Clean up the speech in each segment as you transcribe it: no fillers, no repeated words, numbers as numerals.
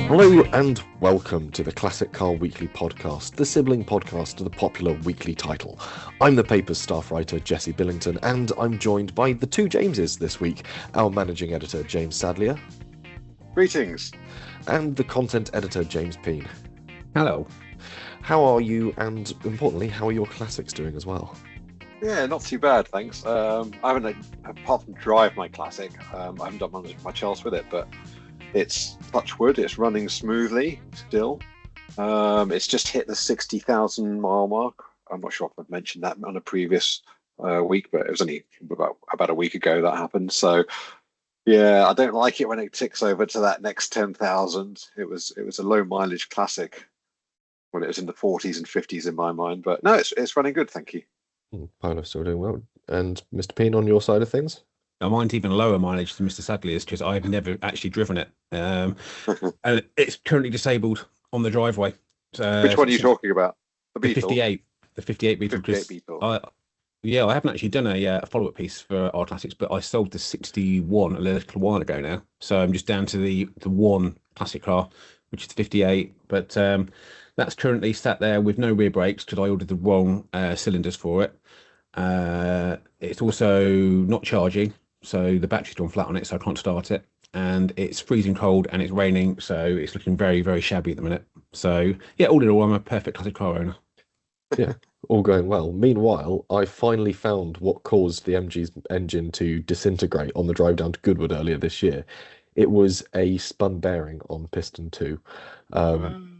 Hello and welcome to the Classic Car Weekly podcast, the sibling podcast to the popular weekly title. I'm the paper's staff writer, Jesse Billington, and I'm joined by the two Jameses this week, our managing editor, James Sadlier. Greetings. And the content editor, James Peen. Hello. How are you, and importantly, how are your classics doing as well? Yeah, not too bad, thanks. I haven't, apart from drive my classic, I haven't done much else with it, but it's touch wood, it's running smoothly still. It's just hit the 60,000 mile mark. I'm not sure if I've mentioned that on a previous week, but it was only about a week ago that happened. So yeah, I don't like it when it ticks over to that next 10,000. It was a low mileage classic when it was in the 40s and 50s in my mind, but no, it's running good, thank you. Paolo's still doing well. And Mr. Peen, on your side of things? Mine's even lower mileage than Mr. Sadlier's because I've never actually driven it. And it's currently disabled on the driveway. Which one are you talking about? The 58. The 58 Beetle. 58 Beetle. I haven't actually done a follow-up piece for our classics, but I sold the 61 a little while ago now. So I'm just down to the one classic car, which is the 58. But that's currently sat there with no rear brakes because I ordered the wrong cylinders for it. It's also not charging, so the battery's gone flat on it, so I can't start it. And it's freezing cold and it's raining, so it's looking very, very shabby at the minute. So yeah, all in all, I'm a perfect classic car owner. Yeah, all going well. Meanwhile, I finally found what caused the MG's engine to disintegrate on the drive down to Goodwood earlier this year. It was a spun bearing on piston 2.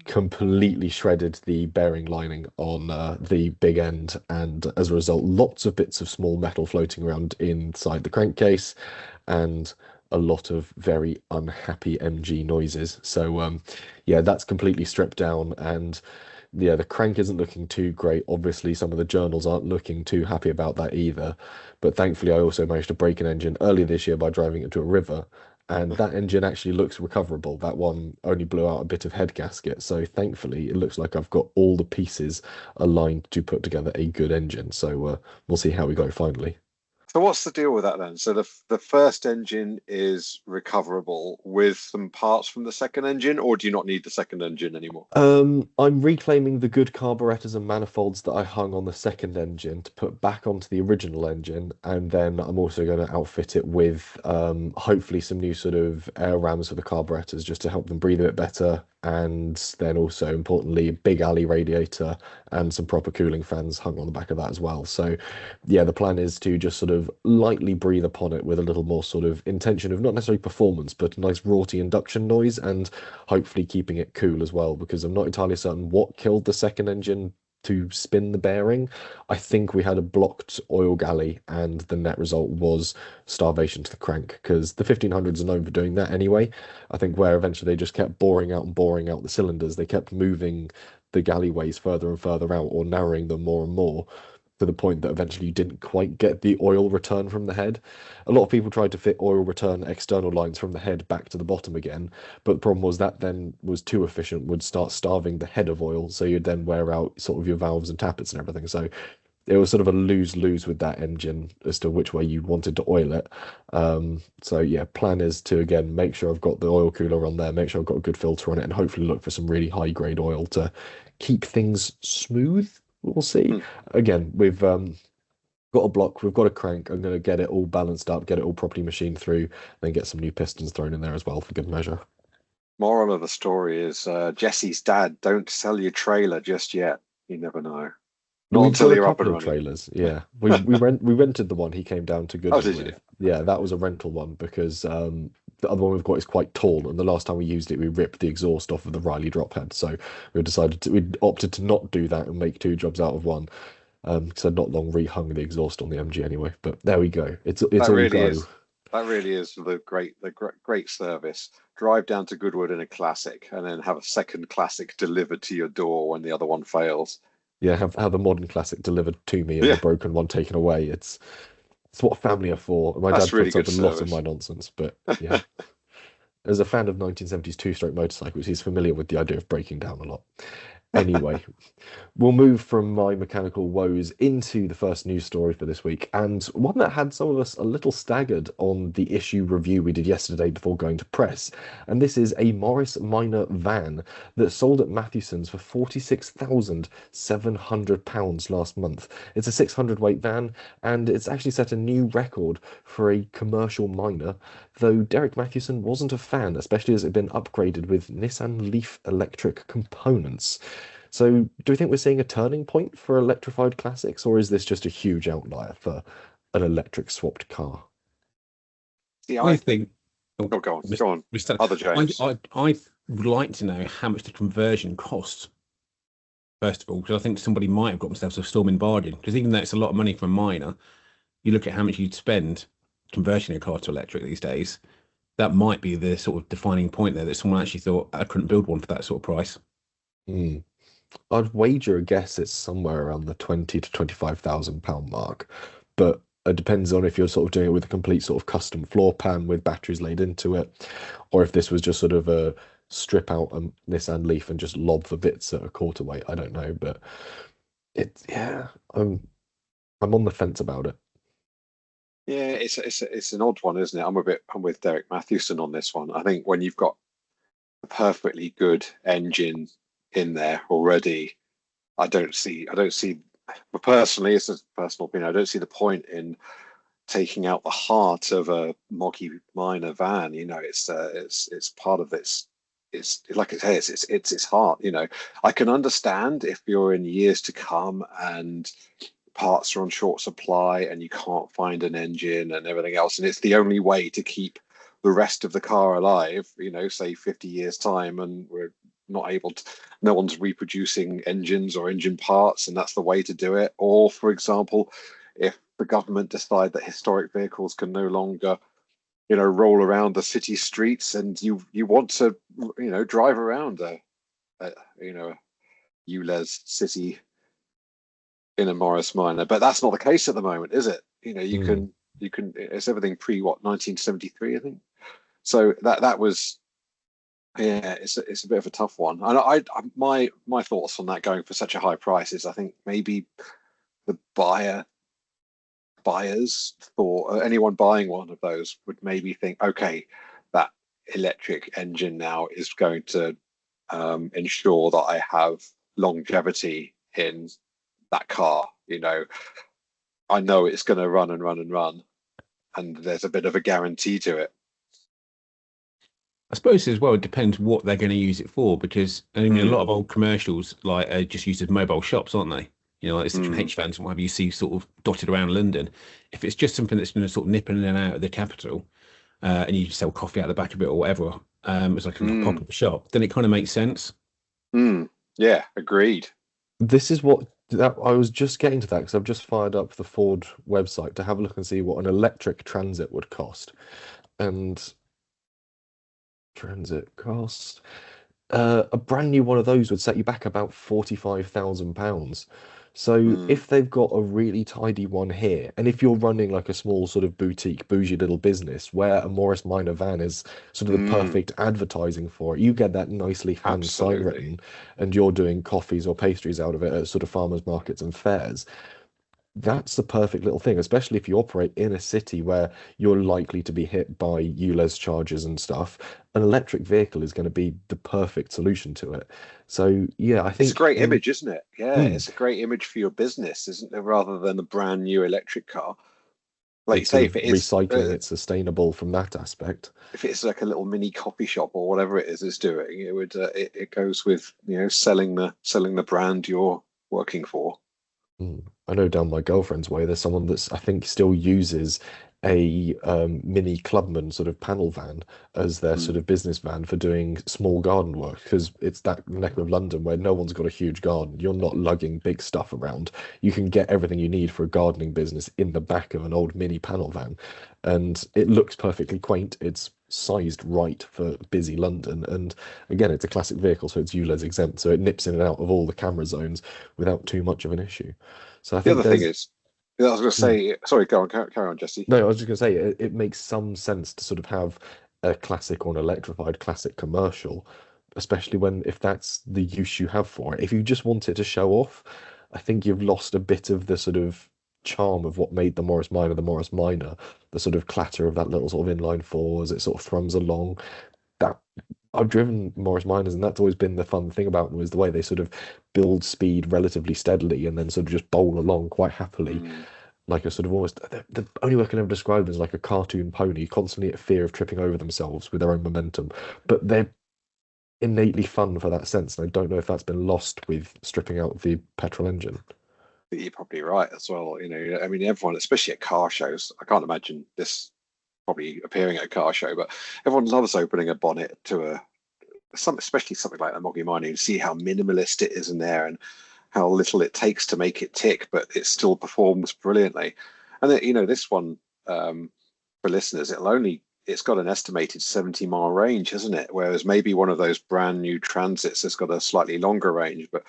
Completely shredded the bearing lining on the big end, and as a result, lots of bits of small metal floating around inside the crankcase, and a lot of very unhappy MG noises. So yeah, that's completely stripped down, and yeah, the crank isn't looking too great. Obviously, some of the journals aren't looking too happy about that either. But thankfully, I also managed to break an engine earlier this year by driving it to a river. And that engine actually looks recoverable. That one only blew out a bit of head gasket. So thankfully, it looks like I've got all the pieces aligned to put together a good engine. So we'll see how we go finally. So what's the deal with that then? So the first engine is recoverable with some parts from the second engine, or do you not need the second engine anymore? I'm reclaiming the good carburetors and manifolds that I hung on the second engine to put back onto the original engine, and then I'm also going to outfit it with hopefully some new sort of air rams for the carburetors just to help them breathe a bit better, and then also importantly, big alley radiator and some proper cooling fans hung on the back of that as well. So yeah, the plan is to just sort of lightly breathe upon it with a little more sort of intention of not necessarily performance, but a nice raughty induction noise, and hopefully keeping it cool as well, because I'm not entirely certain what killed the second engine to spin the bearing. I think we had a blocked oil galley, and the net result was starvation to the crank, because the 1500s are known for doing that anyway. I think where eventually they just kept boring out the cylinders, they kept moving the galleyways further and further out, or narrowing them more and more, to the point that eventually you didn't quite get the oil return from the head. A lot of people tried to fit oil return external lines from the head back to the bottom again, but the problem was that then was too efficient, would start starving the head of oil, so you'd then wear out sort of your valves and tappets and everything. So it was sort of a lose-lose with that engine as to which way you wanted to oil it. So yeah, plan is to, again, make sure I've got the oil cooler on there, make sure I've got a good filter on it, and hopefully look for some really high-grade oil to keep things smooth. We'll see. Again, we've got a block, we've got a crank. I'm going to get it all balanced up, get it all properly machined through, then get some new pistons thrown in there as well for good measure. Moral of the story is Jesse's dad, don't sell your trailer just yet. You never know. Not until you're up and running. Trailers, yeah. We rented the one he came down to Goodwood with. You? Yeah, that was a rental one because the other one we've got is quite tall, and the last time we used it, we ripped the exhaust off of the Riley drop head. So we opted to not do that and make two jobs out of one. So not long rehung the exhaust on the MG anyway. But there we go. It's all really go. That really is the great service. Drive down to Goodwood in a classic, and then have a second classic delivered to your door when the other one fails. Yeah, have the modern classic delivered to me and the broken one taken away. It's what family are for. My dad puts up a lot of my nonsense, but yeah. As a fan of 1970s two-stroke motorcycles, he's familiar with the idea of breaking down a lot. Anyway, we'll move from my mechanical woes into the first news story for this week, and one that had some of us a little staggered on the issue review we did yesterday before going to press. And this is a Morris Minor van that sold at Mathewson's for £46,700 last month. It's a 600 weight van, and it's actually set a new record for a commercial minor, though Derek Mathewson wasn't a fan, especially as it had been upgraded with Nissan Leaf electric components. So, do we think we're seeing a turning point for electrified classics, or is this just a huge outlier for an electric swapped car? See, I think. Oh, go on, Mr. go on. Mr. Other James. I would like to know how much the conversion costs. First of all, because I think somebody might have got themselves a storming bargain. Because even though it's a lot of money for a minor, you look at how much you'd spend converting a car to electric these days. That might be the sort of defining point there, that someone actually thought I couldn't build one for that sort of price. Hmm. I'd wager a guess it's somewhere around the 20 to 25,000 pound mark, but it depends on if you're sort of doing it with a complete sort of custom floor pan with batteries laid into it, or if this was just sort of a strip out a Nissan Leaf and just lob the bits at a quarter weight. I don't know, but yeah, I'm on the fence about it. Yeah, it's an odd one, isn't it? I'm with Derek Mathewson on this one. I think when you've got a perfectly good engine in there already, I don't see. But personally, it's a personal opinion. I don't see the point in taking out the heart of a Moggy Minor van. It's part of its. It's like it says, it's its heart. I can understand if you're in years to come and parts are on short supply and you can't find an engine and everything else, and it's the only way to keep the rest of the car alive. Say 50 years time, and we're not able to. No one's reproducing engines or engine parts, and that's the way to do it. Or, for example, if the government decide that historic vehicles can no longer roll around the city streets, and you want to drive around a ULEZ city in a Morris Minor, but that's not the case at the moment, is it? You can it's everything pre 1973, I think. So that was, yeah, it's a bit of a tough one. And my thoughts on that going for such a high price is, I think maybe the buyers thought, anyone buying one of those would maybe think, okay, that electric engine now is going to ensure that I have longevity in that car. I know it's going to run and run and run, and there's a bit of a guarantee to it. I suppose as well, it depends what they're going to use it for, because I mean, a lot of old commercials are just used as mobile shops, aren't they? Like the Citroen H vans and whatever you see sort of dotted around London. If it's just something that's going to sort of nip in and out of the capital, and you just sell coffee out the back of it or whatever, it's like a pop-up shop, then it kind of makes sense. Yeah, agreed. This is what I was just getting to that, because I've just fired up the Ford website to have a look and see what an electric Transit would cost. And Transit cost, a brand new one of those would set you back about £45,000. So if they've got a really tidy one here, and if you're running like a small sort of boutique, bougie little business where a Morris Minor van is sort of the perfect advertising for it, you get that nicely hand sign written, and you're doing coffees or pastries out of it at sort of farmers markets and fairs. That's the perfect little thing, especially if you operate in a city where you're likely to be hit by ULEZ charges and stuff. An electric vehicle is going to be the perfect solution to it. So yeah, I think it's a great image, isn't it? Yeah, it's a great image for your business, isn't it? Rather than a brand new electric car. Like you say, if it is recycling, it's sustainable from that aspect. If it's like a little mini coffee shop or whatever it is it's doing, it would it goes with selling the brand you're working for. I know down my girlfriend's way, there's someone that's I think still uses a mini Clubman sort of panel van as their sort of business van for doing small garden work, because it's that neck of London where no one's got a huge garden. You're not lugging big stuff around. You can get everything you need for a gardening business in the back of an old mini panel van, and it looks perfectly quaint. It's sized right for busy London, and again, it's a classic vehicle, so it's ULEZ exempt, so it nips in and out of all the camera zones without too much of an issue. So I think the other thing is, I was going to say, sorry, go on, carry on, Jesse. No, I was just going to say it makes some sense to sort of have a classic or an electrified classic commercial, especially if that's the use you have for it. If you just want it to show off, I think you've lost a bit of the sort of charm of what made the Morris Minor the Morris Minor, the sort of clatter of that little sort of inline four as it sort of thrums along. That I've driven Morris Minors, and that's always been the fun thing about them, was the way they sort of build speed relatively steadily and then sort of just bowl along quite happily, like a sort of almost the only way I can ever describe them is like a cartoon pony, constantly at fear of tripping over themselves with their own momentum. But they're innately fun for that sense, and I don't know if that's been lost with stripping out the petrol engine. You're probably right as well. I mean, everyone, especially at car shows, I can't imagine this probably appearing at a car show, but everyone loves opening a bonnet to especially something like the Moggy Minor, and see how minimalist it is in there and how little it takes to make it tick, but it still performs brilliantly. And this one, for listeners, it's got an estimated 70-mile range, hasn't it? Whereas maybe one of those brand new Transits has got a slightly longer range. But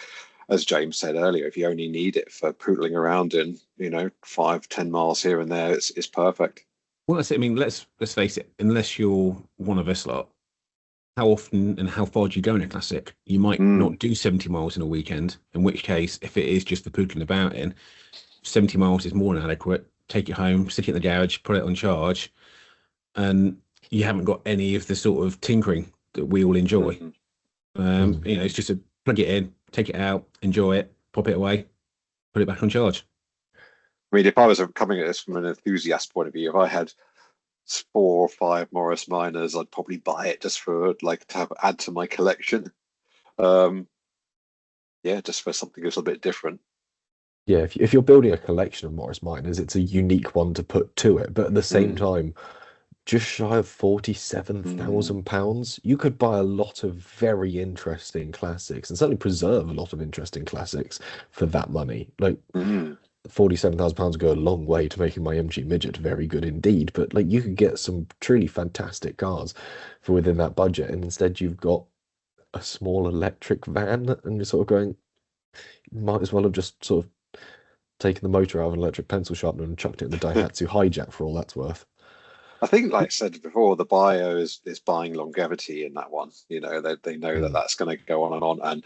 as James said earlier, if you only need it for pootling around in 5-10 miles here and there, it's perfect. Well, I mean, let's face it. Unless you're one of us lot, how often and how far do you go in a classic? You might not do 70 miles in a weekend, in which case, if it is just for pootling about in, 70 miles is more than adequate. Take it home, stick it in the garage, put it on charge, and you haven't got any of the sort of tinkering that we all enjoy. It's just a plug it in, take it out, enjoy it, pop it away, put it back on charge. I mean, if I was coming at this from an enthusiast point of view, if I had 4 or 5 Morris Minors, I'd probably buy it just for to add to my collection. Just for something a little bit different. Yeah, if you're building a collection of Morris Minors, it's a unique one to put to it. But at the same time, just shy of £47,000, you could buy a lot of very interesting classics and certainly preserve a lot of interesting classics for that money. Like £47,000 go a long way to making my MG Midget very good indeed. But like you could get some truly fantastic cars for within that budget, and instead you've got a small electric van, and you're sort of going, you might as well have just sort of taken the motor out of an electric pencil sharpener and chucked it in the Daihatsu Hijack for all that's worth. I think, like I said before, the bio is buying longevity in that one. They know that that's going to go on and on. And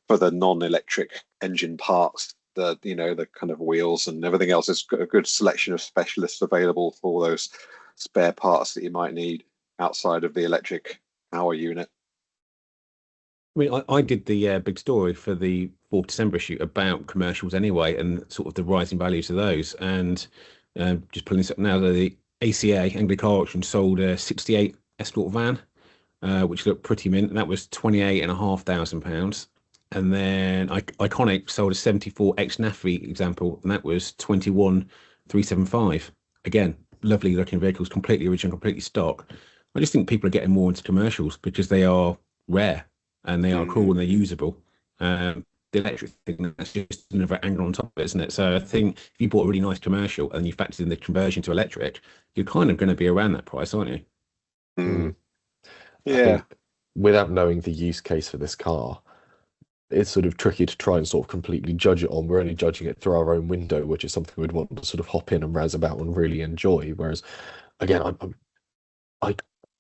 for the non-electric engine parts, the kind of wheels and everything else, there's a good selection of specialists available for all those spare parts that you might need outside of the electric power unit. I mean, I did the big story for the 4th December issue about commercials anyway, and sort of the rising values of those. And just pulling this up now, the ACA, Anglia Car Auction, sold a 68 Escort van, which looked pretty mint, and that was £28,500. And then Iconic sold a 74 ex-Nafi example, and that was 21,375. Again, lovely looking vehicles, completely original, completely stock. I just think people are getting more into commercials because they are rare and they are cool and they're usable. The electric thing, that's just another angle on top of it, isn't it? So I think if you bought a really nice commercial and you factored in the conversion to electric, you're kind of going to be around that price, aren't you? Yeah. Without knowing the use case for this car, it's sort of tricky to try and sort of completely judge it on. We're only judging it through our own window, which is something we'd want to sort of hop in and razz about and really enjoy. Whereas, again, I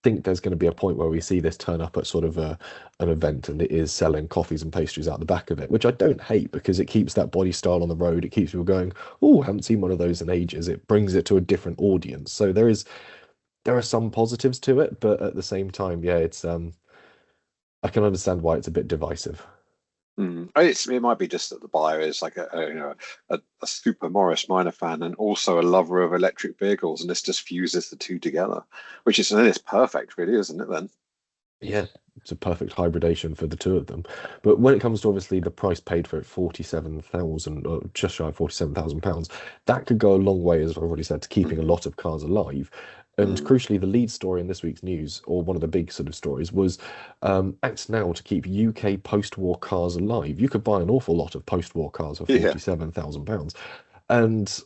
think there's going to be a point where we see this turn up at sort of an event and it is selling coffees and pastries out the back of it, which I don't hate because it keeps that body style on the road. It keeps people going, oh, I haven't seen one of those in ages. It brings it to a different audience. So there are some positives to it, but at the same time, yeah, it's I can understand why it's a bit divisive. It might be just that the buyer is like a super Morris Minor fan and also a lover of electric vehicles, and this just fuses the two together, which is perfect, really, isn't it? Then, yeah, it's a perfect hybridation for the two of them. But when it comes to obviously the price paid for it, 47,000 or just shy of £47,000, that could go a long way, as I've already said, to keeping a lot of cars alive. And crucially, the lead story in this week's news, or one of the big sort of stories, was acts now to keep UK post-war cars alive. You could buy an awful lot of post-war cars for £47,000. And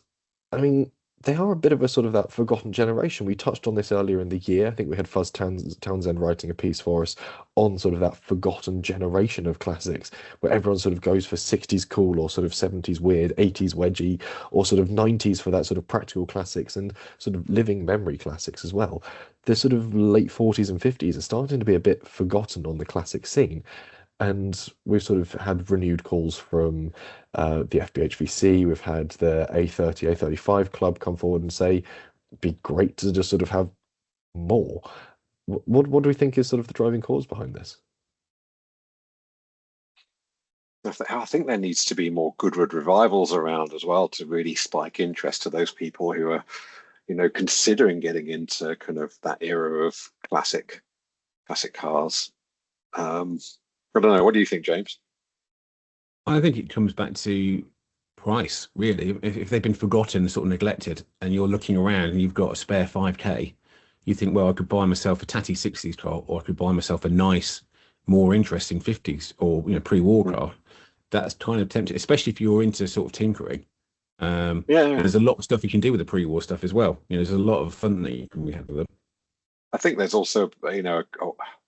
I mean, they are a bit of a sort of that forgotten generation. We touched on this earlier in the year. I think we had Townsend writing a piece for us on sort of that forgotten generation of classics, where everyone sort of goes for 60s cool or sort of 70s weird, 80s wedgy, or sort of 90s for that sort of practical classics and sort of living memory classics as well. The sort of late 40s and 50s are starting to be a bit forgotten on the classic scene. And we've sort of had renewed calls from the FBHVC. We've had the A30, A35 club come forward and say, it'd be great to just sort of have more. What do we think is sort of the driving cause behind this? I think there needs to be more Goodwood revivals around as well to really spike interest to those people who are, considering getting into kind of that era of classic cars. I don't know. What do you think, James? I think it comes back to price, really. If they've been forgotten, sort of neglected, and you're looking around and you've got a spare 5K, you think, well, I could buy myself a tatty 60s car, or I could buy myself a nice, more interesting 50s or pre-war car. That's kind of tempting, especially if you're into sort of tinkering. Yeah. There's a lot of stuff you can do with the pre-war stuff as well. There's a lot of fun that you can have with them. I think there's also,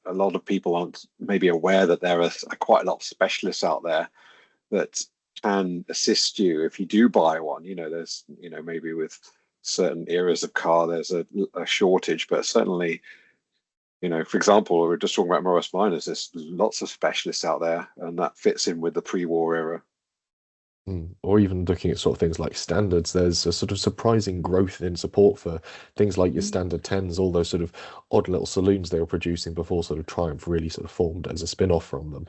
a lot of people aren't maybe aware that there are quite a lot of specialists out there that can assist you if you do buy one. There's, maybe with certain eras of car, there's a shortage, but certainly, for example, we're just talking about Morris Minors, there's lots of specialists out there, and that fits in with the pre-war era. Or even looking at sort of things like standards, there's a sort of surprising growth in support for things like your standard 10s, all those sort of odd little saloons they were producing before sort of Triumph really sort of formed as a spin-off from them.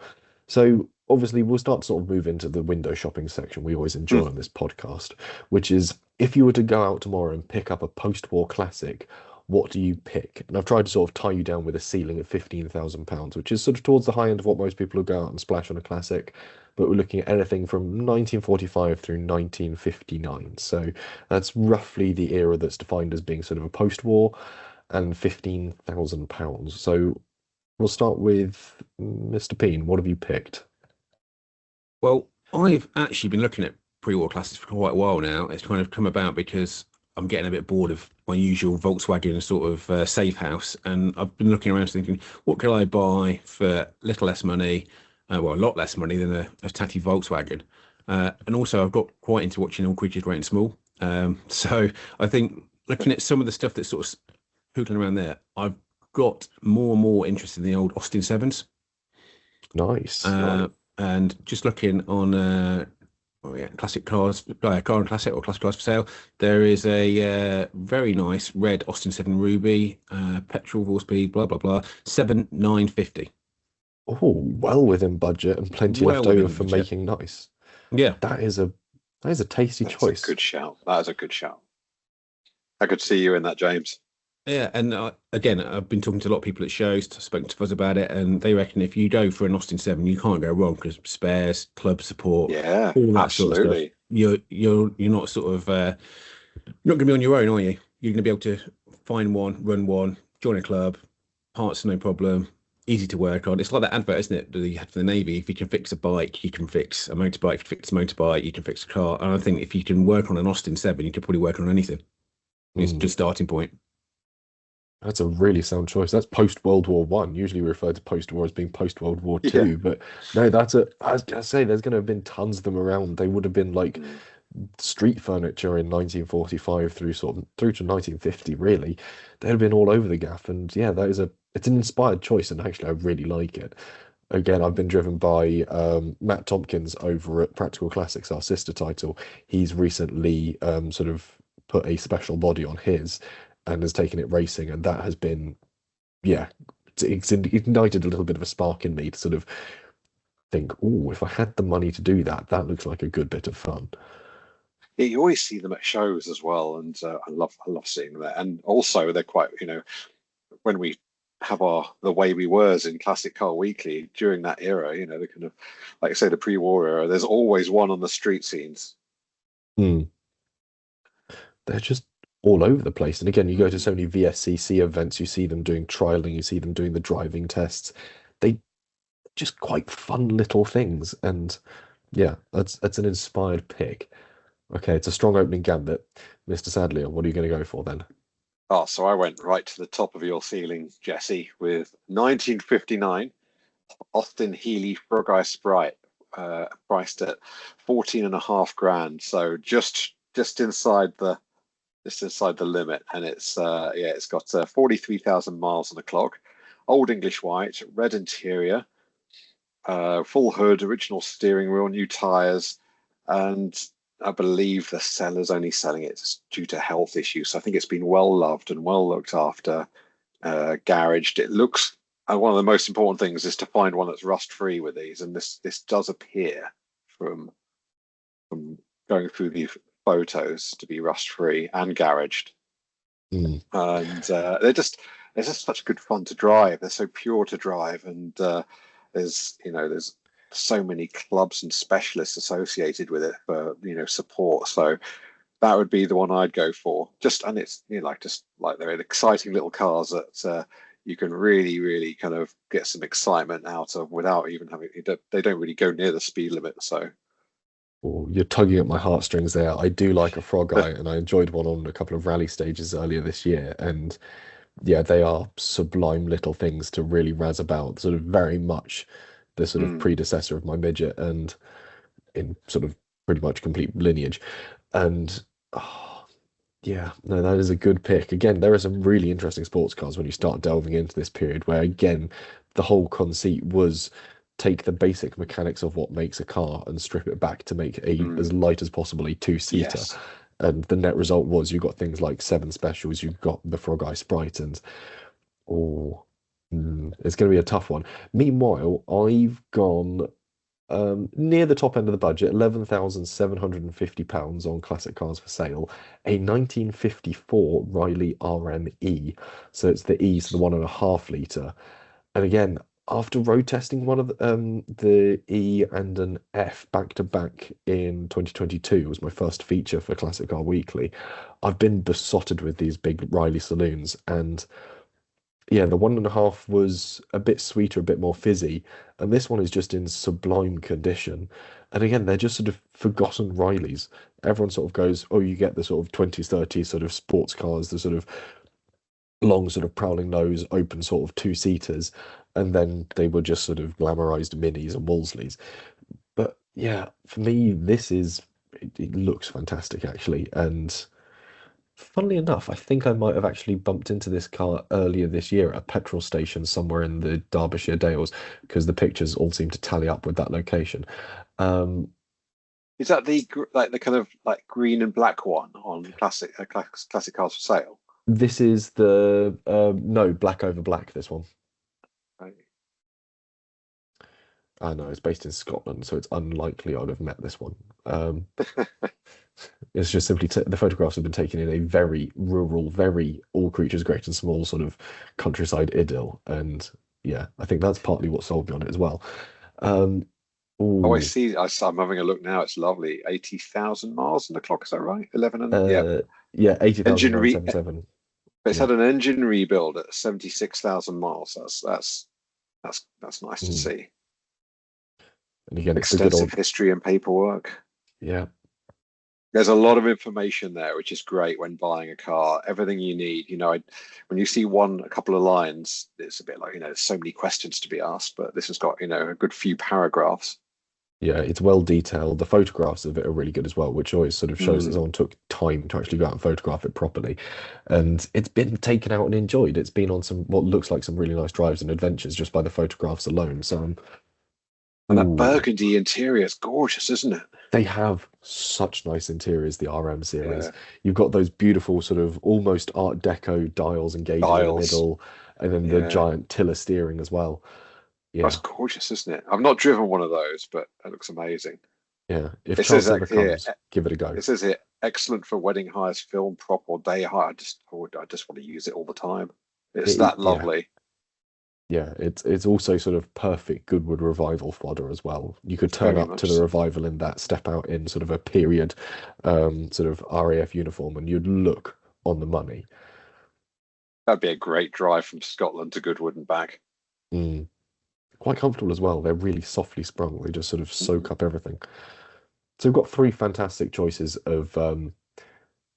So obviously we'll start to sort of move into the window shopping section we always enjoy on this podcast, which is if you were to go out tomorrow and pick up a post-war classic, what do you pick? And I've tried to sort of tie you down with a ceiling of £15,000, which is sort of towards the high end of what most people will go out and splash on a classic. But we're looking at anything from 1945 through 1959. So that's roughly the era that's defined as being sort of a post-war and £15,000. So we'll start with Mr. Peen. What have you picked? Well, I've actually been looking at pre-war classics for quite a while now. It's kind of come about because I'm getting a bit bored of my usual Volkswagen sort of safe house, and I've been looking around thinking, what could I buy for a little less money? Well, a lot less money than a tatty Volkswagen. And also, I've got quite into watching All Creatures Great and Small. So I think looking at some of the stuff that's sort of pootling around there, I've got more and more interested in the old Austin 7s. Nice. And just looking on classic cars, car and classic or classic cars for sale, there is a very nice red Austin 7 Ruby, petrol, 4-speed, blah, blah, blah, 7,950. Oh, well within budget and plenty Well left over within for budget. making nice. Yeah. That is a tasty That's choice. a good shout. That is a good shout. I could see you in that, James. Yeah, and again, I've been talking to a lot of people at shows, spoken to Fuzz about it, and they reckon if you go for an Austin 7, you can't go wrong because spares, club support, Yeah, all that absolutely. sort of stuff. You're not sort of not going to be on your own, are you? You're going to be able to find one, run one, join a club, parts no problem, easy to work on. It's like that advert, isn't it, that you had for the Navy? If you can fix a bike, you can fix a motorbike. If you fix a motorbike, you can fix a car. And I think if you can work on an Austin 7, you can probably work on anything. It's just starting point. That's a really sound choice. That's post World War One. Usually we refer to post war as being post World War Two, but no, I was gonna say there's gonna have been tons of them around. They would have been like street furniture in 1945 through to 1950, really. They'd have been all over the gaff. And yeah, it's an inspired choice, and actually I really like it. Again, I've been driven by Matt Tompkins over at Practical Classics, our sister title. He's recently sort of put a special body on his and has taken it racing, and that has been, yeah, it's ignited a little bit of a spark in me to sort of think, oh, if I had the money to do that, that looks like a good bit of fun. Yeah, you always see them at shows as well, and I love seeing that. And also, they're quite, when we have the way we were in Classic Car Weekly during that era, the kind of, like I say, the pre-war era. There's always one on the street scenes. They're just all over the place. And again, you go to so many VSCC events, you see them doing trialing, you see them doing the driving tests. They just quite fun little things. And yeah, that's an inspired pick. Okay, it's a strong opening gambit. Mr. Sadlier, what are you going to go for then? Oh, so I went right to the top of your ceiling, Jesse, with 1959 Austin Healey Frog Eye Sprite, priced at 14.5 grand. So just inside the limit, and it's got 43,000 miles on the clock. Old English white, red interior, full hood, original steering wheel, new tires, and I believe the seller's only selling it due to health issues. So I think it's been well loved and well looked after, garaged. It looks. One of the most important things is to find one that's rust free with these, and this does appear from from going through the photos to be rust free and garaged. Mm. And they're just such good fun to drive. They're so pure to drive, and there's so many clubs and specialists associated with it for support. So that would be the one I'd go for. It's just like they're exciting little cars that you can really kind of get some excitement out of without even having. They don't really go near the speed limit. So Oh, you're tugging at my heartstrings there. I do like a frog eye, and I enjoyed one on a couple of rally stages earlier this year. And yeah, they are sublime little things to really razz about. Sort of very much the sort of mm, predecessor of my midget, and in sort of pretty much complete lineage. And oh, yeah, no, that is a good pick. Again, there are some really interesting sports cars when you start delving into this period where, again, the whole conceit was take the basic mechanics of what makes a car and strip it back to make as light as possible a two-seater. yes. And the net result was you got things like Seven Specials, you got the Frog Eye Sprite, and oh, it's going to be a tough one. Meanwhile, I've gone near the top end of the budget, £11,750 on classic cars for sale, a 1954 Riley RME. So it's the E, so the 1.5 litre. And again, after road testing one of the E and an F back to back in 2022, it was my first feature for Classic Car Weekly. I've been besotted with these big Riley saloons, and yeah, the 1.5 was a bit sweeter, a bit more fizzy, and this one is just in sublime condition. And again, they're just sort of forgotten Rileys. Everyone sort of goes, oh, you get the sort of 20s, 30s sort of sports cars, the sort of long, sort of prowling nose, open sort of two-seaters, and then they were just sort of glamorized Minis and Wolsleys. But yeah, for me, it looks fantastic actually, and funnily enough, I think I might have actually bumped into this car earlier this year at a petrol station somewhere in the Derbyshire Dales because the pictures all seem to tally up with that location. Um, Is that the kind of like green and black one on classic cars for sale? this is the no, black over black, this one. Right. I know it's based in Scotland, so it's unlikely I'd have met this one. Um, it's just simply the photographs have been taken in a very rural, very all creatures great and small sort of countryside idyll, and yeah, I think that's partly what sold me on it as well. Um, Oh, I ooh, see. I'm having a look now. It's lovely. 80,000 miles on the clock. Is that right? 11 and yeah. uh, yeah, Engine re 80,977. It's Yeah. had an engine rebuild at 76,000 miles. That's nice to Mm. see. And again, it's the good Extensive old, history and paperwork. yeah, There's a lot of information there, which is great when buying a car. Everything you need. When you see a couple of lines, it's a bit like, there's so many questions to be asked, but this has got, a good few paragraphs. yeah, it's well detailed. The photographs of it are really good as well, which always sort of shows that Mm. someone took time to actually go out and photograph it properly. And it's been taken out and enjoyed. It's been on some what looks like some really nice drives and adventures just by the photographs alone. So, And that ooh, burgundy interior is gorgeous, isn't it? they have such nice interiors, the RM series. Yeah. You've got those beautiful sort of almost Art Deco dials and gauges in the Dials. middle, and then the Yeah. giant tiller steering as well. That's Yeah, gorgeous, isn't it? I've not driven one of those, but it looks amazing. yeah. If It says chance ever like here, comes, give it a go. it says here, excellent for wedding hires, film, prop, or day hire. I just want to use it all the time. It's that Yeah. lovely. Yeah, it's also sort of perfect Goodwood revival fodder as well. You could turn Very up to much the so. revival in that, step out in sort of a period sort of RAF uniform, and you'd look on the money. That'd be a great drive from Scotland to Goodwood and back. Mm. Quite comfortable as well. They're really softly sprung. They just sort of soak Mm. up everything. So we've got three fantastic choices of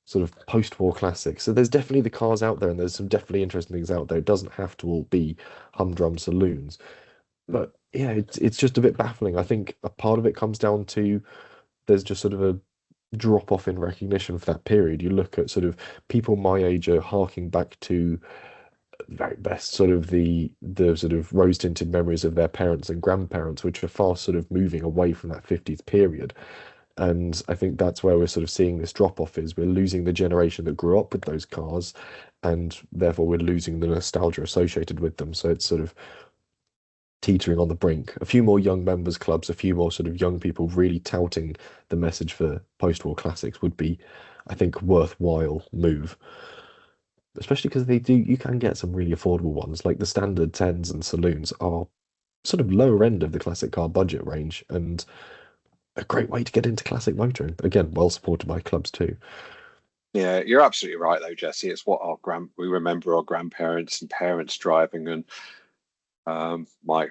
sort of post-war classics. So there's definitely the cars out there, and there's some definitely interesting things out there. It doesn't have to all be humdrum saloons, Mm. but yeah, it's just a bit baffling. I think a part of it comes down to there's just sort of a drop off in recognition for that period. You look at sort of people my age are harking back to very best sort of the sort of rose tinted memories of their parents and grandparents, which are fast sort of moving away from that 50s period. And I think that's where we're sort of seeing this drop off is we're losing the generation that grew up with those cars, and therefore we're losing the nostalgia associated with them. So it's sort of teetering on the brink. A few more young members clubs, a few more sort of young people really touting the message for post-war classics would be, I think, worthwhile move. Especially because you can get some really affordable ones, like the standard tens and saloons are sort of lower end of the classic car budget range and a great way to get into classic motoring. Again, well supported by clubs too. Yeah, you're absolutely right though, Jesse. It's what we remember our grandparents and parents driving, and my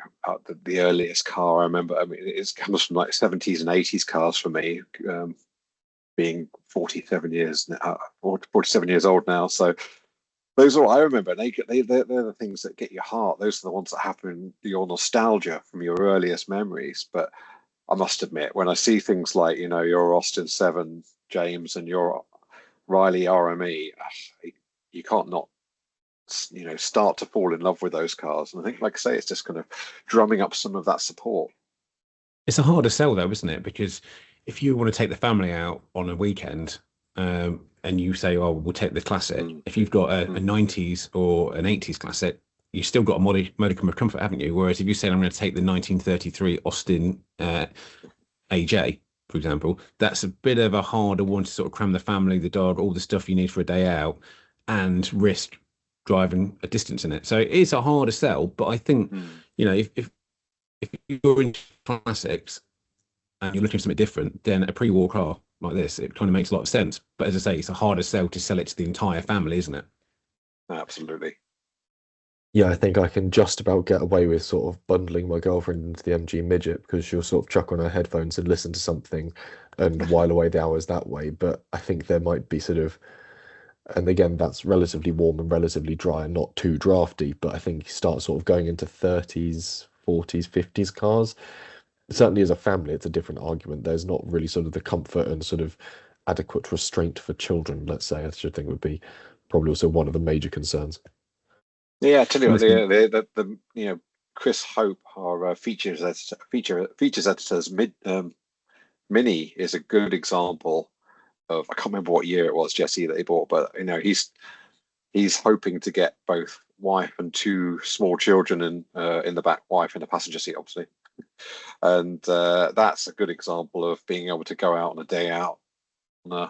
the earliest car I remember. I mean, it comes from like 70s and 80s cars for me, being 47 years old now. So those are what I remember. And they're the things that get your heart. Those are the ones that happen your nostalgia from your earliest memories. But I must admit, when I see things like, your Austin 7 James and your Riley RME, you can't not, start to fall in love with those cars. And I think, like I say, it's just kind of drumming up some of that support. It's a harder sell though, isn't it? Because if you want to take the family out on a weekend, and you say, "Oh, we'll take the classic," if you've got a 90s or an 80s classic, you've still got a modicum of comfort, haven't you? Whereas if you say, "I'm going to take the 1933 Austin AJ," for example, that's a bit of a harder one to sort of cram the family, the dog, all the stuff you need for a day out, and risk driving a distance in it. So it is a harder sell. But I think, if you're into classics and you're looking for something different, then a pre-war car like this, it kind of makes a lot of sense. But as I say, it's a harder sell to sell it to the entire family, isn't it? Absolutely. Yeah, I think I can just about get away with sort of bundling my girlfriend into the MG midget because she'll sort of chuck on her headphones and listen to something and while away the hours that way. But I think there might be sort of, and again, that's relatively warm and relatively dry and not too drafty. But I think you start sort of going into 30s, 40s, 50s cars. Certainly as a family, it's a different argument. There's not really sort of the comfort and sort of adequate restraint for children, let's say, I should think would be probably also one of the major concerns. Yeah, I tell you what, Listen, Chris Hope, our features editor's mini is a good example of. I can't remember what year it was, Jesse, that he bought, but he's hoping to get both wife and two small children in the back, wife in the passenger seat, obviously, and that's a good example of being able to go out on a day out. Do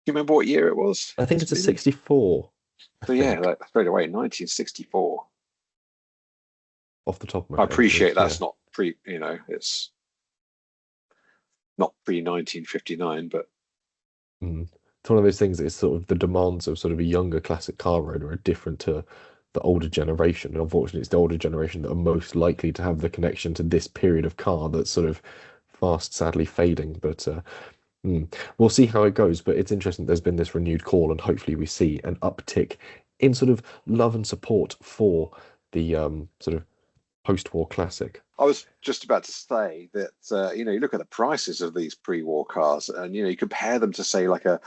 you remember what year it was? I think it's a 64. So yeah, like, straight away, 1964. Off the top of my I head. appreciate that's Yeah. not it's not pre 1959, but It's one of those things that is sort of the demands of sort of a younger classic car owner are different to the older generation. And unfortunately, it's the older generation that are most likely to have the connection to this period of car that's sort of fast, sadly fading. But we'll see how it goes. But it's interesting there's been this renewed call, and hopefully we see an uptick in sort of love and support for the sort of post-war classic. I was just about to say that you look at the prices of these pre-war cars, and you compare them to say like an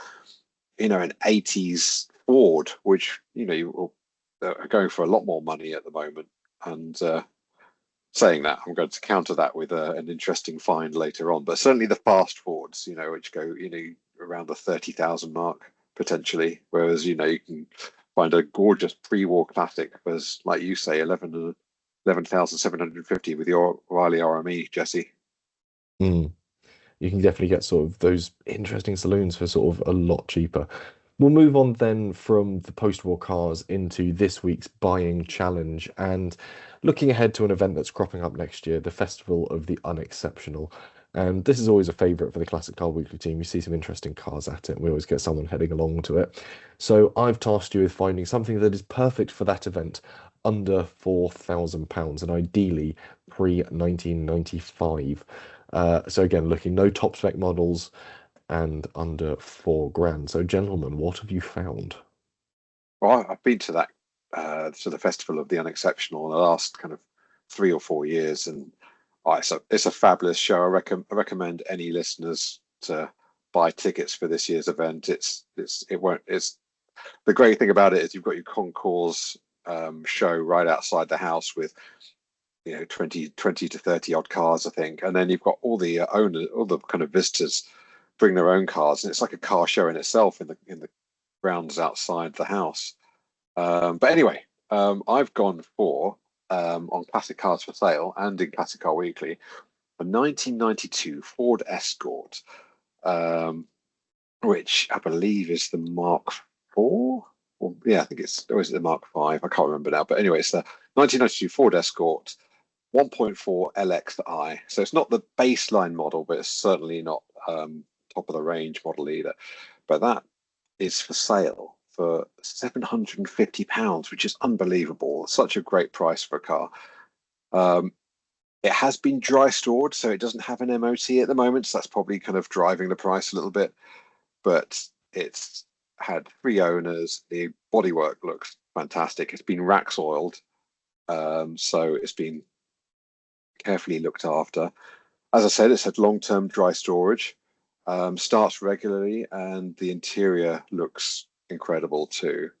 80s Ford, which you are going for a lot more money at the moment. And saying that, I'm going to counter that with an interesting find later on. But certainly the fast Fords, which go around the 30,000 mark potentially, whereas you can find a gorgeous pre-war classic for, like you say, 11,750 with your Riley RME, Jesse. Mm. You can definitely get sort of those interesting saloons for sort of a lot cheaper. We'll move on then from the post-war cars into this week's buying challenge and looking ahead to an event that's cropping up next year, the Festival of the Unexceptional. And this is always a favourite for the Classic Car Weekly team. You see some interesting cars at it, and we always get someone heading along to it. So I've tasked you with finding something that is perfect for that event under £4,000 and ideally pre-1995. So again, looking no top spec models and under 4 grand. So gentlemen, what have you found? Well, I've been to that to the festival of the Unexceptional in the last kind of 3 or 4 years, and it's a fabulous show. I recommend any listeners to buy tickets for this year's event. It's the great thing about it is you've got your concourse show right outside the house with 20 to 30 odd cars, I think, and then you've got all the owners, all the kind of visitors bring their own cars, and it's like a car show in itself in the grounds outside the house. But anyway, I've gone for on Classic Cars for Sale and in Classic Car Weekly a 1992 Ford Escort, which I believe is the Mark IV. Well, yeah, I think it's always the Mark V. I can't remember now, but anyway, it's the 1992 Ford Escort 1.4 LXi. So it's not the baseline model, but it's certainly not top of the range model either. But that is for sale for £750, which is unbelievable. Such a great price for a car. It has been dry stored, so it doesn't have an MOT at the moment. So that's probably kind of driving the price a little bit. But it's had 3 owners. The bodywork looks fantastic. It's been rax oiled, so it's been carefully looked after. As I said, it's had long-term dry storage, starts regularly, and the interior looks incredible too.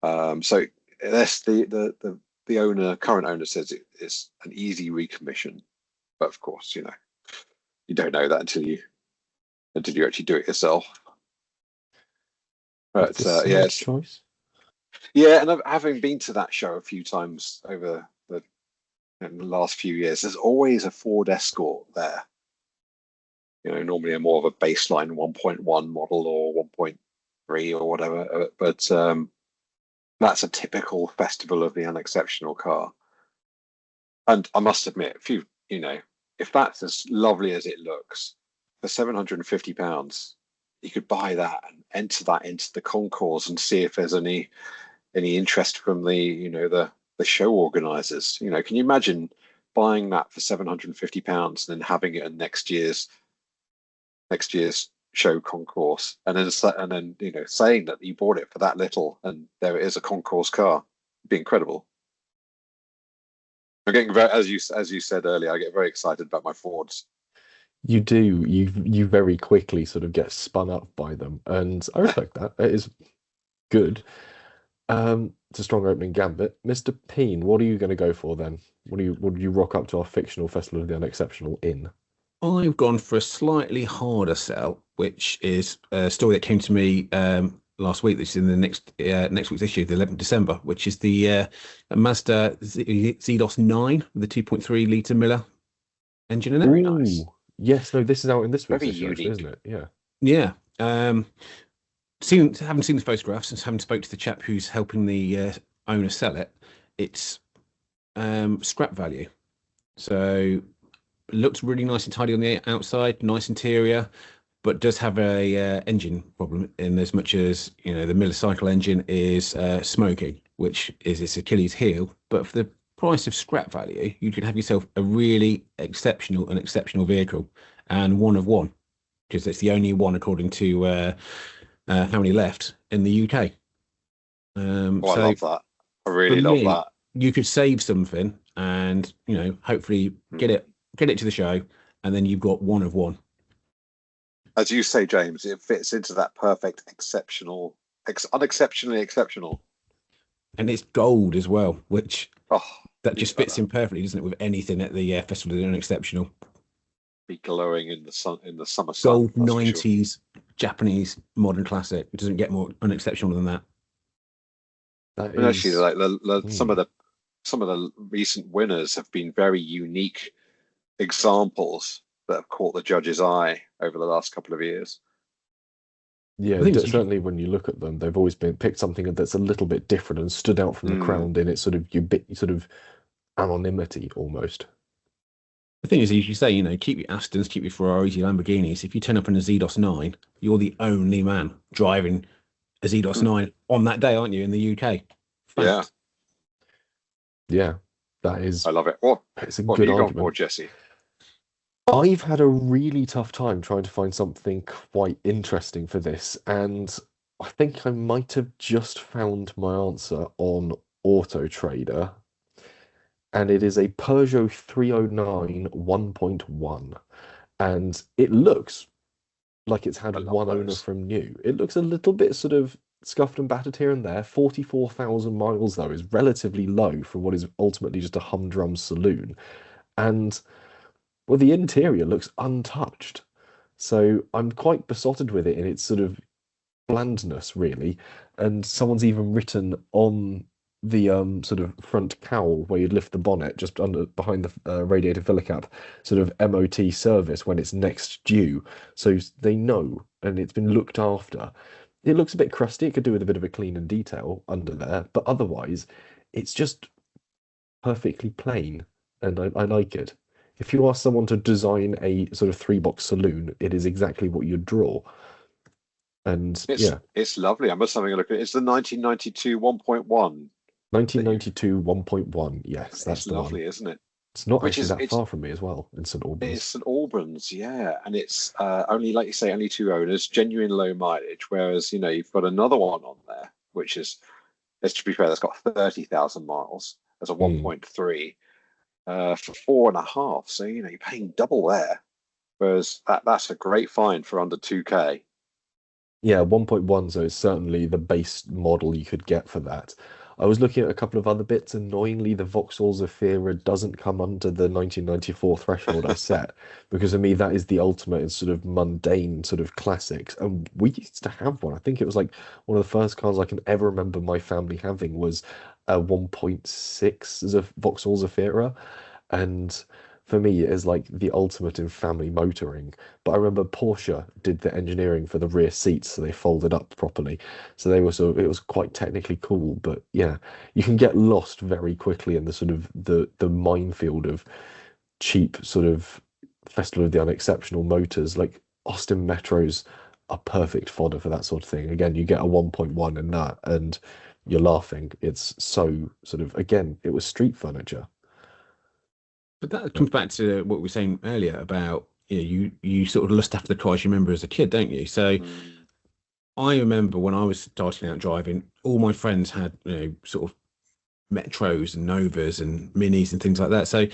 So that's the current owner says it's an easy recommission, but of course, you don't know that until you actually do it yourself. But yeah, choice. Yeah, and having been to that show a few times over in the last few years, there's always a Ford Escort there. Normally a more of a baseline 1.1 model or 1.3 or whatever, but that's a typical festival of the Unexceptional car. And I must admit, if that's as lovely as it looks, for £750, you could buy that and enter that into the concourse and see if there's any interest from the show organisers. Can you imagine buying that for £750 and then having it in next year's show concourse, and then saying that you bought it for that little, and there it is, a concourse car? It'd be incredible. I'm getting very, as you said earlier, I get very excited about my Fords. You do. You very quickly sort of get spun up by them, and I respect that. It is good. It's a strong opening gambit. Mr. Peen, what are you going to go for then? What do you rock up to our fictional Festival of the Unexceptional in? I've gone for a slightly harder sell, which is a story that came to me last week. This is in the next week's issue, the 11th of December, which is the Mazda ZDOS 9 with the 2.3 litre Miller engine in it. Very nice. Yes, no, this is out in this week's Very issue, actually, unique. isn't it? Yeah. Yeah. Haven't seen the photographs and haven't spoke to the chap who's helping the owner sell it. It's scrap value. So it looks really nice and tidy on the outside, nice interior, but does have a engine problem in as much as the Miller cycle engine is smoking, which is its Achilles heel. But for the price of scrap value, you could have yourself a really exceptional vehicle, and one of one, because it's the only one according to how many left in the UK. I love that. I really love that. You could save something, and hopefully get it to the show, and then you've got one of one. As you say, James, it fits into that perfect unexceptionally exceptional. And it's gold as well, which that just fits in perfectly, doesn't it, with anything at the Festival of the Unexceptional. Be glowing in the sun, in the summer sun. Gold 90s Japanese modern classic. It doesn't get more unexceptional than that. And actually, like some of the recent winners have been very unique examples that have caught the judge's eye over the last couple of years. Yeah, certainly when you look at them, they've always picked something that's a little bit different and stood out from the crowd in its sort of anonymity almost. The thing is, as you say, keep your Astons, keep your Ferraris, your Lamborghinis. If you turn up in a ZDOS 9, you're the only man driving a ZDOS 9 on that day, aren't you, in the UK? Fact. Yeah, that is. I love it. What have you gone for, Jesse? I've had a really tough time trying to find something quite interesting for this, and I think I might have just found my answer on Auto Trader, and it is a Peugeot 309 1.1, and it looks like it's I had love one owner those. from new. It looks a little bit sort of scuffed and battered here and there. 44,000 miles, though, is relatively low for what is ultimately just a humdrum saloon. And, well, the interior looks untouched. So I'm quite besotted with it in its sort of blandness, really. And someone's even written on the sort of front cowl where you'd lift the bonnet just under behind the radiator filler cap, sort of MOT service when it's next due. So they know and it's been looked after. It looks a bit crusty. It could do with a bit of a clean and detail under there, but otherwise, it's just perfectly plain, and I like it. If you ask someone to design a sort of three box saloon, it is exactly what you'd draw. And yeah, It's lovely. I must have a look at it. It's the 1992 1.1 that you've. 1992 1.1. Yes, that's It's the one. lovely, isn't it? It's not Which actually is that far from me as well in St it's Albans. St Albans, yeah, and it's only like you say, only two owners, genuine low mileage. Whereas you've got another one on there, which is, let's to be fair, that's got 30,000 miles as a Mm. 1.3 for 4.5. So you're paying double there. Whereas that's a great find for under 2K. Yeah, 1.1, so it's certainly the base model you could get for that. I was looking at a couple of other bits. Annoyingly, the Vauxhall Zafira doesn't come under the 1994 threshold I set because for me that is the ultimate in sort of mundane sort of classics. And we used to have one. I think it was like one of the first cars I can ever remember my family having was a 1.6 as a Vauxhall Zafira. And for me, it is like the ultimate in family motoring. But I remember Porsche did the engineering for the rear seats, so they folded up properly. So they were sort of, it was quite technically cool. But yeah, you can get lost very quickly in the sort of the minefield of cheap sort of Festival of the Unexceptional motors. Like Austin Metros are perfect fodder for that sort of thing. Again, you get a 1.1 in that, and you're laughing. It's so sort of, again, it was street furniture. But that comes back to what we were saying earlier about you sort of lust after the cars you remember as a kid, don't you? So Mm, I remember when I was starting out driving, all my friends had sort of Metros and Novas and Minis and things like that. So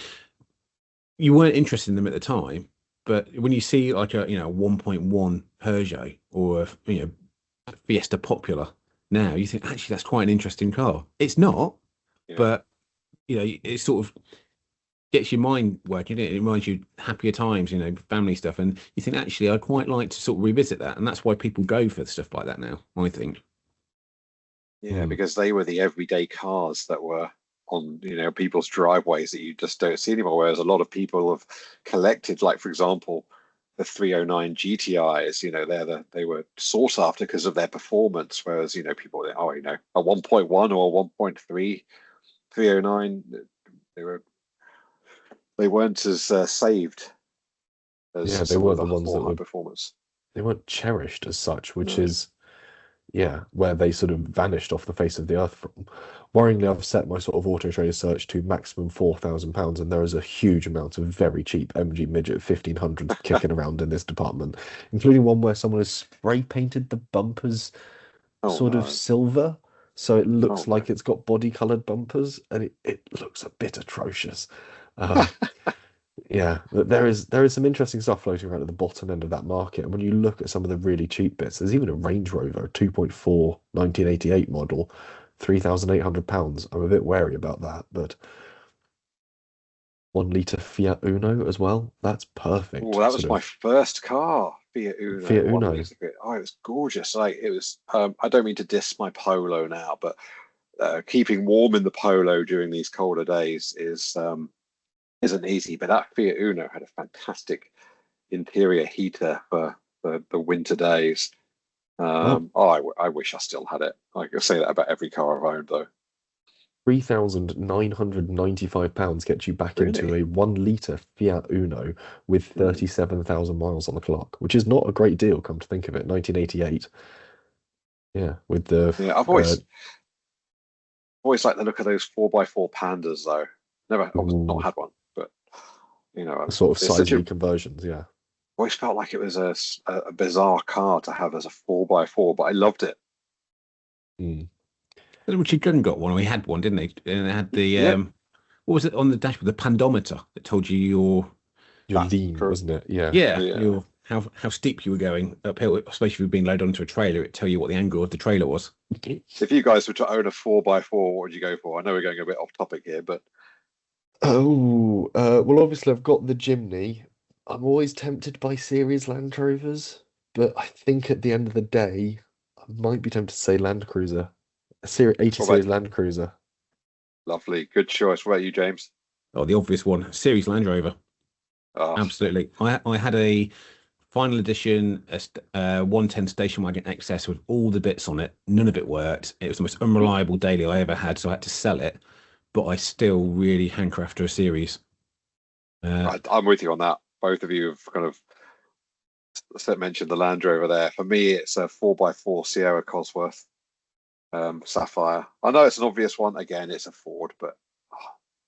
you weren't interested in them at the time, but when you see like a 1.1 Peugeot or a Fiesta Popular now, you think actually that's quite an interesting car. It's not, yeah. but it sort of gets your mind working. It reminds you happier times, family stuff, and you think actually I'd quite like to sort of revisit that, and that's why people go for stuff like that now. I think. Yeah, Mm. because they were the everyday cars that were on, people's driveways that you just don't see anymore. Whereas a lot of people have collected, like for example, the 309 GTIs. They were sought after because of their performance. Whereas people, oh, a 1.1 or a 1.3 309, they were they weren't as saved Yeah, as they some of weren't the the ones more that high were, performance. they weren't cherished as such, which No. is, yeah, where they sort of vanished off the face of the earth from. Worryingly, I've set my sort of auto trader search to maximum £4,000, and there is a huge amount of very cheap MG midget 1500s kicking around in this department, including one where someone has spray painted the bumpers Oh sort of no. silver. So it Oh looks no. like it's got body colored bumpers, and it looks a bit atrocious. Um, Yeah, there is some interesting stuff floating around at the bottom end of that market. And when you look at some of the really cheap bits, there's even a Range Rover, a 2.4 1988 model, £3,800. I'm a bit wary about that, but 1 litre Fiat Uno as well. That's Oh, perfect. that Sort was my of first car, Fiat Uno, Fiat one Uno. liter. Oh, it was gorgeous. Like it was. I don't mean to diss my Polo now, but keeping warm in the Polo during these colder days isn't easy. But that Fiat Uno had a fantastic interior heater for the winter days. Well, I wish I still had it. I could say that about every car I've owned, though. £3,995 gets you back into Really? a 1 litre Fiat Uno with Hmm. 37,000 miles on the clock, which is not a great deal, come to think of it. 1988. Yeah, with the Yeah, I've always liked the look of those 4x4 Pandas, though. Never, obviously not ooh, had one, but You know, Sort of it's such a size conversions, yeah. always felt like it was a bizarre car to have as a 4x4, but I loved it. Mm. Richard Gunn got one. We had one, didn't he? And it had the Yeah, what was it on the dashboard? The pandometer that told you Your that's lean, true. wasn't it? Yeah. Yeah. your how steep you were going uphill, especially if you've been loaded onto a trailer. It tell you what the angle of the trailer was. If you guys were to own a 4x4, what would you go for? I know we're going a bit off topic here, but Oh, well, obviously I've got the Jimny. I'm always tempted by series Land Rovers, but I think at the end of the day, I might be tempted to say Land Cruiser, a series 80 what about series Land Cruiser. lovely, good choice. What about you, James? Oh, the obvious one, Series Land Rover. Oh, Absolutely. I had a final edition 110 station wagon XS with all the bits on it. None of it worked. It was the most unreliable daily I ever had, so I had to sell it. But I still really hanker after a series. I'm with you on that. Both of you have kind of mentioned the Land Rover there. For me, it's a 4x4 Sierra Cosworth Sapphire. I know it's an obvious one. Again, it's a Ford, but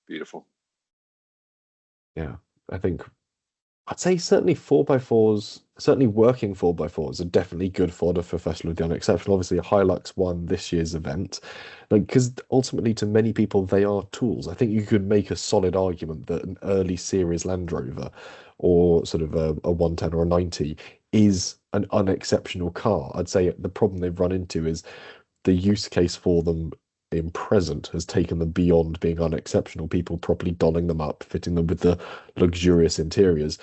beautiful. Yeah, I think I'd say certainly 4x4s, certainly working 4x4s are definitely good fodder for Festival of the Unexceptional. Obviously, Hilux won this year's event, like because ultimately to many people they are tools. I think you could make a solid argument that an early series Land Rover or sort of a 110 or a 90 is an unexceptional car. I'd say the problem they've run into is the use case for them in present has taken them beyond being unexceptional. People properly dolling them up, fitting them with the luxurious interiors.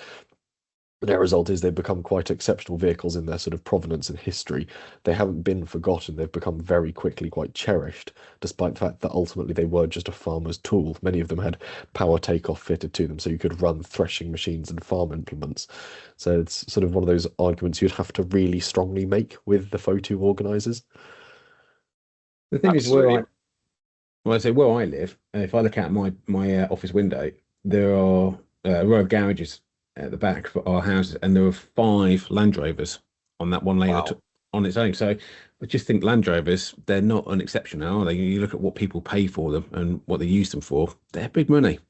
The net result is they've become quite exceptional vehicles in their sort of provenance and history. They haven't been forgotten. They've become very quickly quite cherished, despite the fact that ultimately they were just a farmer's tool. Many of them had power takeoff fitted to them, so you could run threshing machines and farm implements. So it's sort of one of those arguments you'd have to really strongly make with the FotU organisers. The thing is, Absolutely. well, I say where I live, if I look out my office window, there are a row of garages at the back for our houses, and there are 5 Land Rovers on that one lane Wow. on its own. So I just think Land Rovers, they're not unexceptional, are they? You look at what people pay for them and what they use them for, they're big money.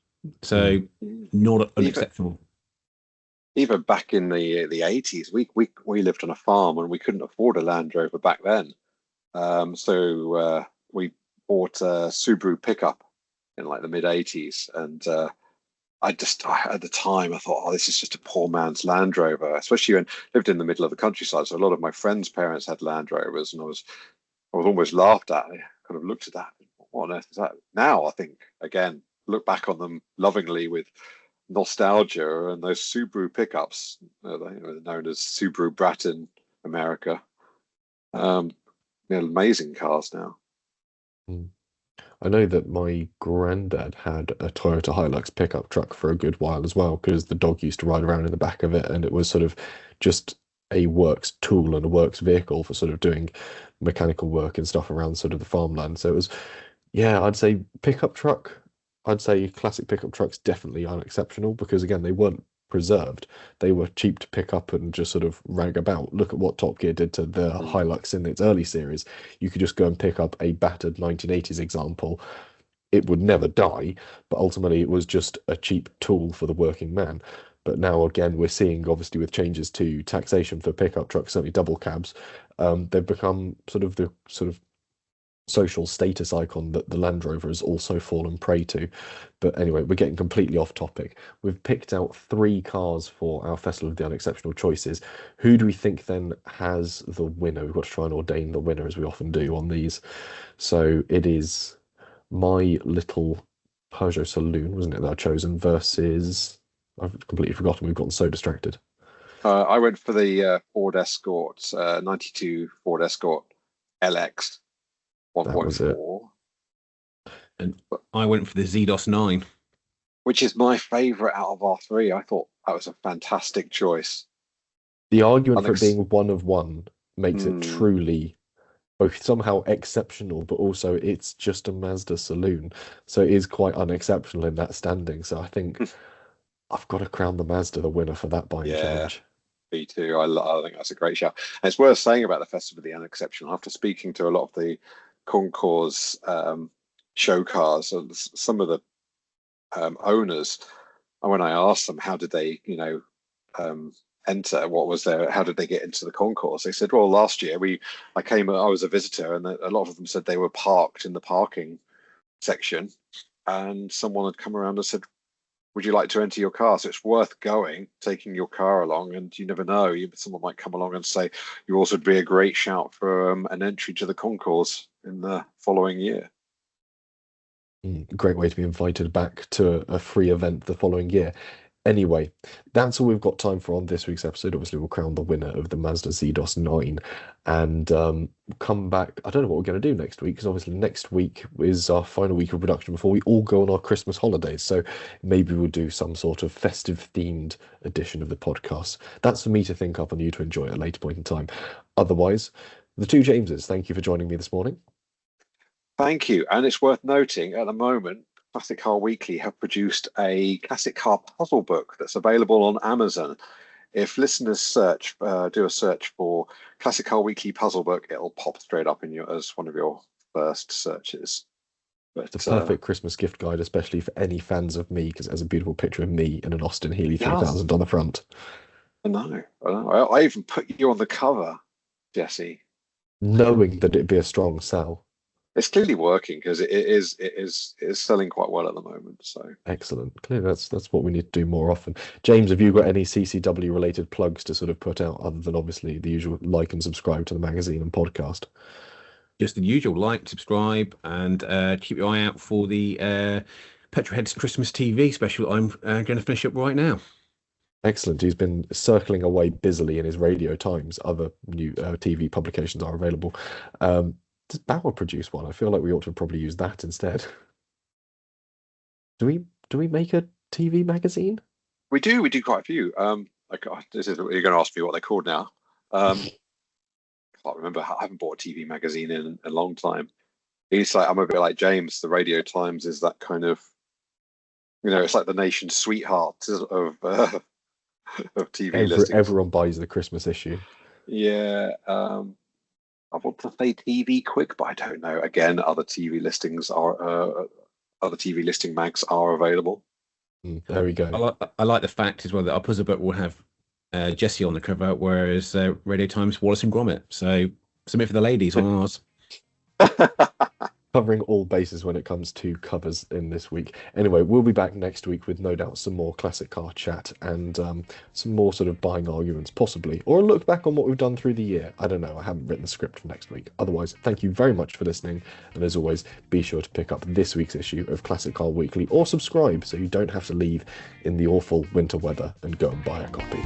So Mm. not Even unexceptional. even back in the 80s, we lived on a farm and we couldn't afford a Land Rover back then. So we bought a Subaru pickup in like the mid 80s, and at the time I thought, oh, this is just a poor man's Land Rover, especially when I lived in the middle of the countryside. So a lot of my friends' parents had Land Rovers, and I was almost laughed at. I kind of looked at that. What on earth is that? Now I think again, look back on them lovingly with nostalgia, and those Subaru pickups, they're known as Subaru Brat in America. Um, they're amazing cars now. Mm. I know that my granddad had a Toyota Hilux pickup truck for a good while as well, because the dog used to ride around in the back of it, and it was sort of just a works tool and a works vehicle for sort of doing mechanical work and stuff around sort of the farmland. So it was, yeah, I'd say pickup truck. I'd say classic pickup trucks definitely unexceptional because again they weren't preserved. They were cheap to pick up and just sort of rag about. Look at what Top Gear did to the Mm. Hilux in its early series. You could just go and pick up a battered 1980s example. It would never die, but ultimately it was just a cheap tool for the working man. But now again, we're seeing obviously with changes to taxation for pickup trucks, certainly double cabs, they've become sort of the sort of social status icon that the Land Rover has also fallen prey to. But anyway, we're getting completely off topic. We've picked out 3 cars for our Festival of the Unexceptional Choices. Who do we think then has the winner? We've got to try and ordain the winner as we often do on these. So it is my little Peugeot Saloon, wasn't it, that I've chosen versus I've completely forgotten. We've gotten so distracted. I went for the Ford Escort, 92 Ford Escort LX That was it. 1.4, And I went for the ZDOS 9. which is my favorite out of our three. I thought that was a fantastic choice. The argument for it Unex being one of one makes it mm, truly both somehow exceptional, but also it's just a Mazda saloon. So it is quite unexceptional in that standing. So I think I've got to crown the Mazda the winner for that buying yeah, challenge. me too. I think that's a great shout. And it's worth saying about the Festival of the Unexceptional. After speaking to a lot of the concours show cars and some of the owners, when I asked them how did they, enter, how did they get into the concourse? They said, well, last year I was a visitor, and a lot of them said they were parked in the parking section, and someone had come around and said, would you like to enter your car? So it's worth taking your car along, and you never know, someone might come along and say, you also would be a great shout for an entry to the concourse in the following year. Great way to be invited back to a free event the following year. Anyway, that's all we've got time for on this week's episode. Obviously, we'll crown the winner of the Mazda ZDOS 9 and come back. I don't know what we're going to do next week, because obviously next week is our final week of production before we all go on our Christmas holidays. So maybe we'll do some sort of festive themed edition of the podcast. That's for me to think up and you to enjoy at a later point in time. Otherwise, the two Jameses, thank you for joining me this morning. Thank you. And it's worth noting at the moment, Classic Car Weekly have produced a classic car puzzle book that's available on Amazon. If listeners do a search for Classic Car Weekly puzzle book, it'll pop straight up as one of your first searches. But the perfect Christmas gift guide, especially for any fans of me, because it has a beautiful picture of me in an Austin Healey 3000 on the front. I know. I even put you on the cover, Jesse, knowing that it'd be a strong sell. It's clearly working, because it is selling quite well at the moment. So excellent. Clearly, that's what we need to do more often. James, have you got any CCW related plugs to sort of put out, other than obviously the usual like and subscribe to the magazine and podcast? Just the usual, like, subscribe, and keep your eye out for the Petrolhead's Christmas TV special I'm going to finish up right now. Excellent. He's been circling away busily in his Radio Times. Other new TV publications are available. Does Bauer produce one? I feel like we ought to probably use that instead. Do we make a TV magazine? We do quite a few. This is you're going to ask me what they're called now. I can't remember. I haven't bought a TV magazine in a long time. It's like, I'm a bit like James. The Radio Times is that kind of, it's like the nation's sweetheart of TV listings. Everyone buys the Christmas issue. Yeah. I want to say TV Quick, but I don't know. Again, other TV listing mags are available. There we go. I like the fact as well that our puzzle book will have Jesse on the cover, whereas Radio Times Wallace and Gromit. So submit for the ladies on ours. Covering all bases when it comes to covers in this week. Anyway, we'll be back next week with no doubt some more classic car chat and some more sort of buying arguments, possibly, or a look back on what we've done through the year. I don't know. I haven't written the script for next week. Otherwise, thank you very much for listening. And as always, be sure to pick up this week's issue of Classic Car Weekly or subscribe so you don't have to leave in the awful winter weather and go and buy a copy.